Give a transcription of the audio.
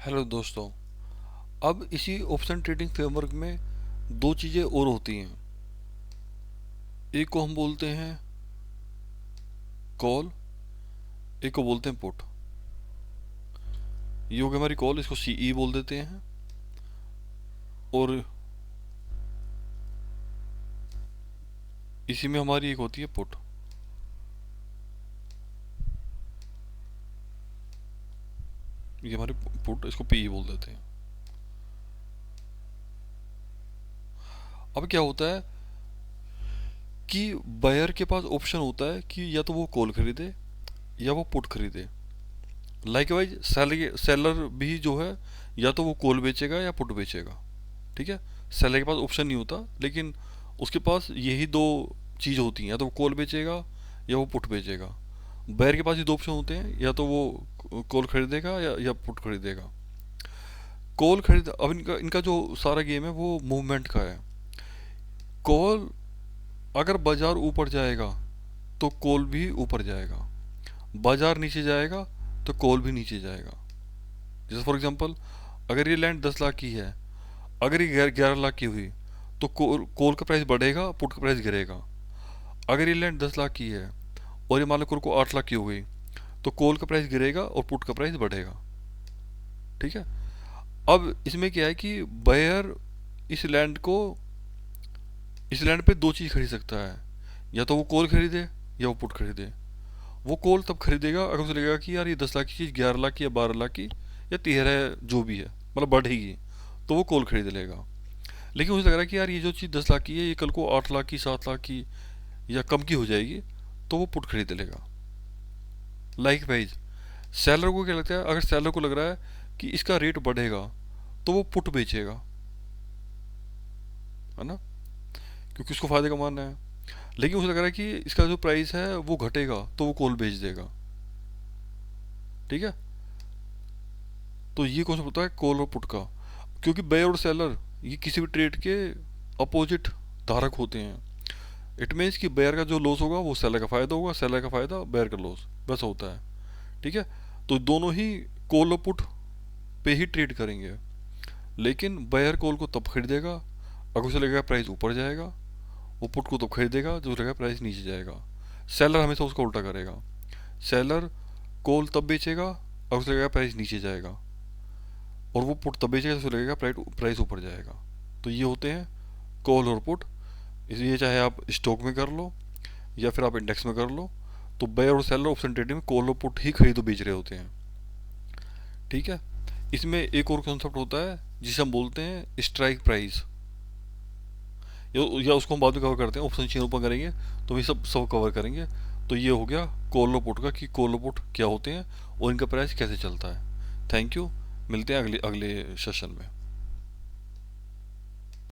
Hello दोस्तों। अब इसी ऑप्शन ट्रेडिंग फ्रेमवर्क में दो चीज़ें और होती हैं। एक को हम बोलते हैं कॉल, एक को बोलते हैं पुट। ये हो गई हमारी कॉल, इसको सीई बोल देते हैं। और इसी में हमारी एक होती है पुट, ये हमारी पुट, इसको पीई बोल देते हैं। अब क्या होता है कि बायर के पास ऑप्शन होता है कि या तो वो कॉल खरीदे या वो पुट खरीदे। लाइकवाइज सेलर भी जो है या तो वो कॉल बेचेगा या पुट बेचेगा। ठीक है, सेलर के पास ऑप्शन नहीं होता, लेकिन उसके पास यही दो चीज़ होती हैं, या तो वो कॉल बेचेगा या वो पुट बेचेगा। बायर के पास ये दो ऑप्शन होते हैं, या तो वो कॉल खरीदेगा या पुट खरीदेगा। कॉल खरीद, अब इनका इनका जो सारा गेम है वो मूवमेंट का है। कॉल, अगर बाजार ऊपर जाएगा तो कॉल भी ऊपर जाएगा, बाजार नीचे जाएगा तो कॉल भी नीचे जाएगा। जैसे फॉर एग्जांपल, अगर ये लैंड 10 लाख की है, अगर ये 11 लाख की हुई तो कॉल का प्राइस बढ़ेगा, पुट का प्राइस गिरेगा। अगर ये लैंड 10 लाख की है और ये मान लो कॉल को 8 लाख की हो गई, तो कॉल का प्राइस गिरेगा और पुट का प्राइस बढ़ेगा। ठीक है। अब इसमें क्या है कि बायर इस लैंड को, इस लैंड पे दो चीज़ खरीद सकता है, या तो वो कॉल खरीदे या वो पुट खरीदे। वो कॉल तब खरीदेगा अगर उसे लगेगा कि यार ये 10 लाख की चीज़ 11 लाख की या 12 लाख की या 13 जो भी है, मतलब बढ़ेगी, तो वो कॉल खरीद लेगा। लेकिन उसे लग रहा है कि यार ये जो चीज़ 10 लाख की है ये कल को 8 लाख की, 7 लाख की या कम की हो जाएगी, तो वो पुट खरीद लेगा। लाइक वाइज सेलर को क्या लगता है, अगर सेलर को लग रहा है कि इसका रेट बढ़ेगा तो वो पुट बेचेगा, है ना, क्योंकि उसको फायदे कमाना है। लेकिन उसे लग रहा है कि इसका जो प्राइस है वो घटेगा तो वो कॉल बेच देगा। ठीक है। तो ये कौन सा होता है, कॉल और पुट का। क्योंकि बायर और सेलर ये किसी भी ट्रेड के अपोजिट धारक होते हैं। इट मीन्स कि बायर का जो लॉस होगा वो सेलर का फायदा होगा, सेलर का फायदा बायर का लॉस, वैसा होता है। ठीक है। तो दोनों ही कॉल और पुट पे ही ट्रेड करेंगे, लेकिन बायर कॉल को तब खरीदेगा अगर उसे लगेगा प्राइस ऊपर जाएगा, वो पुट को तब खरीदेगा जो लगेगा प्राइस नीचे जाएगा। सेलर हमेशा उसका उल्टा करेगा, सेलर कॉल तब बेचेगा अगर उसे लगेगा प्राइस नीचे जाएगा, और वो पुट तब बेचेगा तो उसे लगेगा प्राइस ऊपर जाएगा। तो ये होते हैं कॉल और पुट। इसलिए चाहे आप स्टॉक में कर लो या फिर आप इंडेक्स में कर लो, तो बायर और सेलर ऑप्शन ट्रेडिंग में कॉल और पुट ही खरीदो बेच रहे होते हैं। ठीक है। इसमें एक और कॉन्सेप्ट होता है जिसे हम बोलते हैं स्ट्राइक प्राइस, या उसको हम बाद में कवर करते हैं, ऑप्शन चेन ओपन करेंगे तो ये सब सब कवर करेंगे। तो ये हो गया कॉल और पुट का, कि कॉल और पुट क्या होते हैं और इनका प्राइस कैसे चलता है। थैंक यू, मिलते हैं अगले अगले सेशन में।